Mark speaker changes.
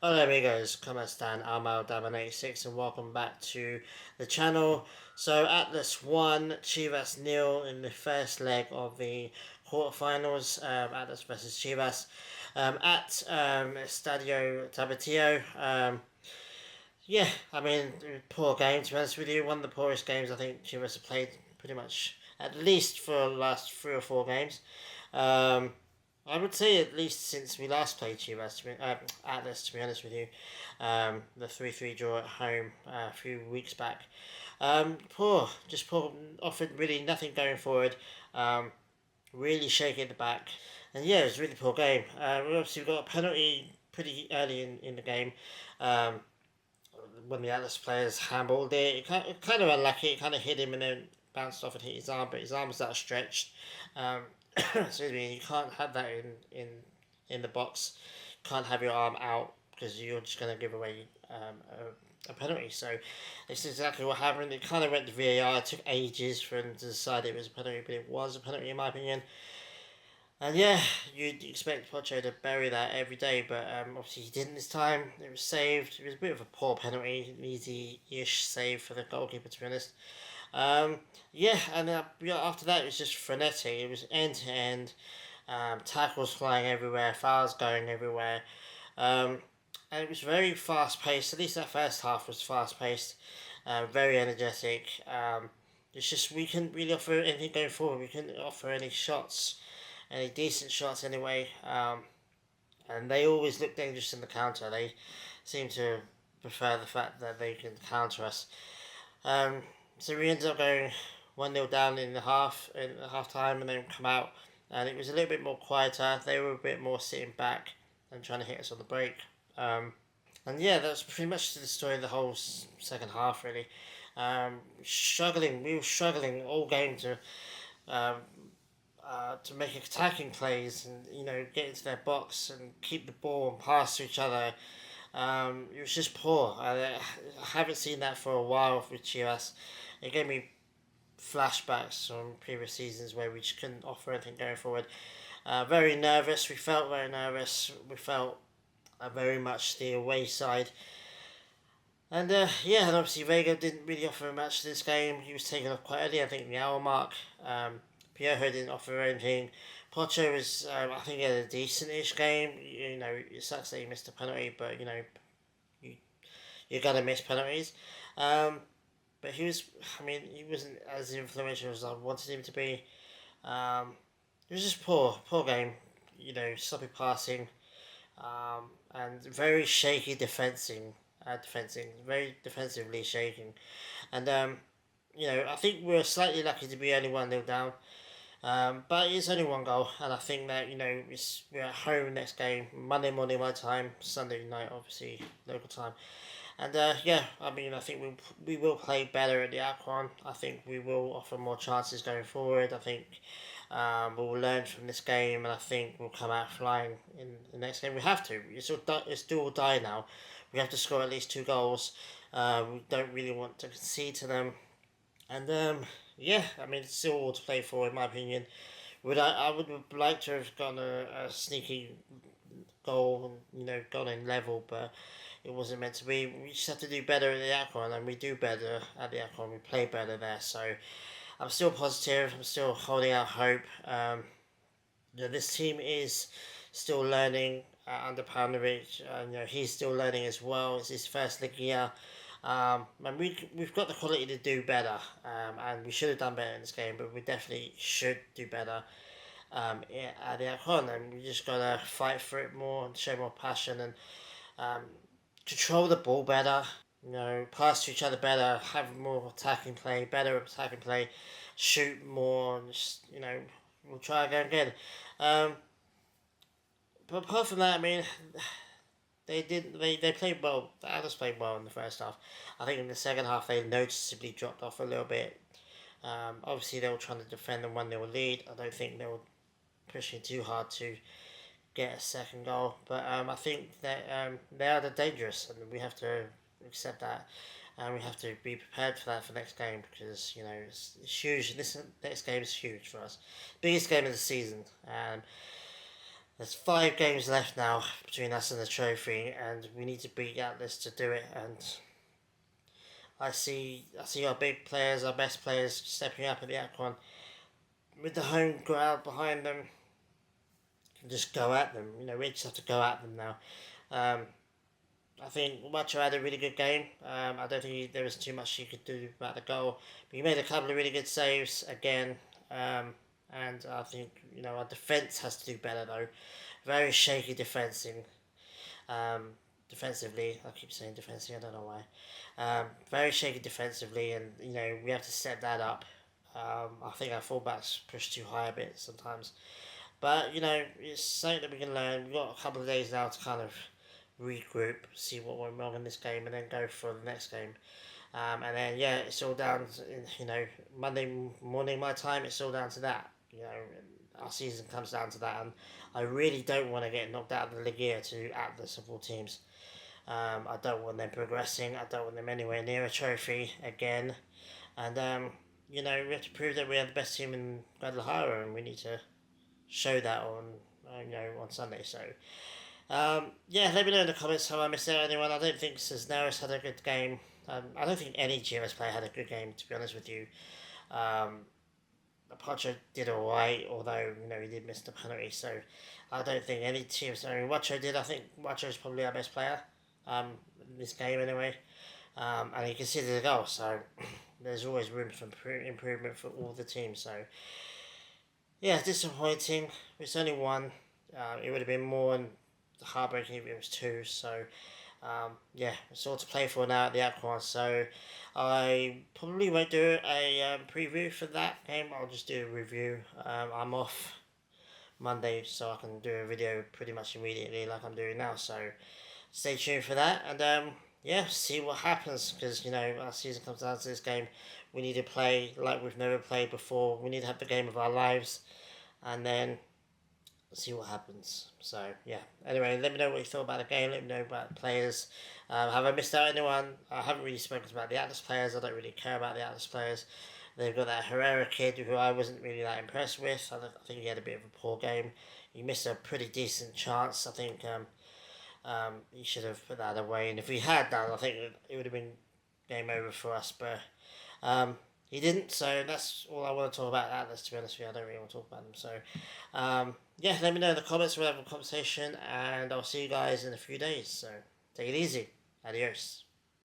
Speaker 1: Hola amigos, ¿cómo están? I'm Al86 and welcome back to the channel. So Atlas won, Chivas nil in the first leg of the quarterfinals, Atlas versus Chivas at Estadio Tabatillo. Yeah, I mean, poor game to be honest with you. One of the poorest games I think Chivas have played pretty much, at least for the last 3 or 4 games. Um, I would say at least since we last played Chivas, Atlas, to be honest with you. The 3-3 draw at home a few weeks back. Poor, just poor, offered really nothing going forward. Really shaky at the back. And yeah, it was a really poor game. We obviously got a penalty pretty early in the game. Um, when the Atlas players handballed it. Kind of unlucky. It kind of hit him and then bounced off and hit his arm, but his arm was that stretched. Excuse me. You can't have that in the box. You can't have your arm out because you're just going to give away a penalty. So this is exactly what happened. It kind of went to VAR. It took ages for them to decide it was a penalty, but it was a penalty in my opinion. And yeah, you'd expect Pocho to bury that every day, but obviously he didn't this time. It was saved. It was a bit of a poor penalty, an easy-ish save for the goalkeeper, to be honest. Yeah, and yeah, after that it was just frenetic. It was end to end, tackles flying everywhere, fouls going everywhere, um, and it was very fast paced. At least that first half was fast paced, very energetic. It's just we couldn't really offer anything going forward. We couldn't offer any shots, any decent shots anyway. And they always look dangerous in the counter. They seem to prefer the fact that they can counter us. Um, so we ended up going 1-0 down in the half time, and then come out, and it was a little bit more quieter. They were a bit more sitting back and trying to hit us on the break. And yeah, that's pretty much the story of the whole second half, really. We were struggling all game um, to make attacking plays and get into their box and keep the ball and pass to each other. It was just poor. I haven't seen that for a while with Chivas. It gave me flashbacks from previous seasons where we just couldn't offer anything going forward. Very nervous. We felt very nervous. We felt very much the away side. And yeah, and obviously Vega didn't really offer much this game. He was taken off quite early, I think, in the hour mark. Piojo didn't offer anything. Pocho was, I think, he had a decent-ish game. It sucks that he missed a penalty, but you you're gonna miss penalties. Um, but I mean, he wasn't as influential as I wanted him to be. It was just poor game. Sloppy passing, and very shaky very defensively shaking. And I think we're slightly lucky to be only 1-0 down. But it's only one goal, and I think that we're at home next game, Monday morning my time, Sunday night obviously local time, and yeah, I mean I think we will play better at the Aquan. I think we will offer more chances going forward. I think we will learn from this game, and I think we'll come out flying in the next game. We have to. It's do or die now. We have to score at least 2 goals. We don't really want to concede to them. And yeah, I mean, it's still all to play for, in my opinion. I would have liked to have gotten a sneaky goal, gone in level, but it wasn't meant to be. We just have to do better at the Aquan, and we do better at the Aquan. We play better there, so I'm still positive. I'm still holding out hope. This team is still learning under Paunovic. He's still learning as well. It's his first Liguilla. And we've got the quality to do better, and we should have done better in this game, but we definitely should do better at the Aquan, and we just gotta fight for it more and show more passion and control the ball better. Pass to each other better, have more better attacking play, shoot more, and just we'll try again. Um, but apart from that, I mean, they played well. The Atlas played well in the first half. I think in the second half they noticeably dropped off a little bit. Obviously they were trying to defend the 1-0 lead. I don't think they were pushing too hard to get a second goal. But I think that they are dangerous, and we have to accept that, and we have to be prepared for that for next game because it's huge. This next game is huge for us, biggest game of the season. There's 5 games left now between us and the trophy, and we need to beat Atlas to do it. And I see our big players, our best players, stepping up at the Aquan with the home crowd behind them. Just go at them. We just have to go at them now. Um, I think Macho had a really good game. I don't think there was too much he could do about the goal, but he made a couple of really good saves again. And I think our defense has to do better though. Very shaky defensing. Um, Defensively, I keep saying defensively. I don't know why. Very shaky defensively, and we have to set that up. I think our fullbacks push too high a bit sometimes, but it's something that we can learn. We've got a couple of days now to kind of regroup, see what went wrong in this game, and then go for the next game. And then it's all down. Monday morning my time. It's all down to that. Our season comes down to that, and I really don't want to get knocked out of the Liguilla to Atlas of all teams. I don't want them progressing. I don't want them anywhere near a trophy again. And we have to prove that we are the best team in Guadalajara, and we need to show that on Sunday. So let me know in the comments how I missed out anyone. I don't think Cisneros had a good game. I don't think any GMS player had a good game, to be honest with you. Pacho did alright, although he did miss the penalty. So I don't think any teams. I mean, Wacho did. I think Wacho is probably our best player in this game anyway. And he conceded a goal, so there's always room for improvement for all the teams. So disappointing. It's only one. It would have been more heartbreaking if it was two. So it's all to play for now at the Aquan. So I probably won't do a preview for that game. I'll just do a review. I'm off Monday, so I can do a video pretty much immediately like I'm doing now. So stay tuned for that, and see what happens, because our season comes down to this game. We need to play like we've never played before. We need to have the game of our lives, and then see what happens. So anyway, let me know what you thought about the game. Let me know about the players. Have I missed out anyone? I haven't really spoken about the Atlas players. I don't really care about the Atlas players. They've got that Herrera kid who I wasn't really that impressed with. I think he had a bit of a poor game. He missed a pretty decent chance. I think he should have put that away, and if he had done, I think it would have been game over for us. But he didn't, so that's all I want to talk about Atlas, to be honest with you. I don't really want to talk about them. So let me know in the comments. We'll have a conversation, and I'll see you guys in a few days. So take it easy. Adios.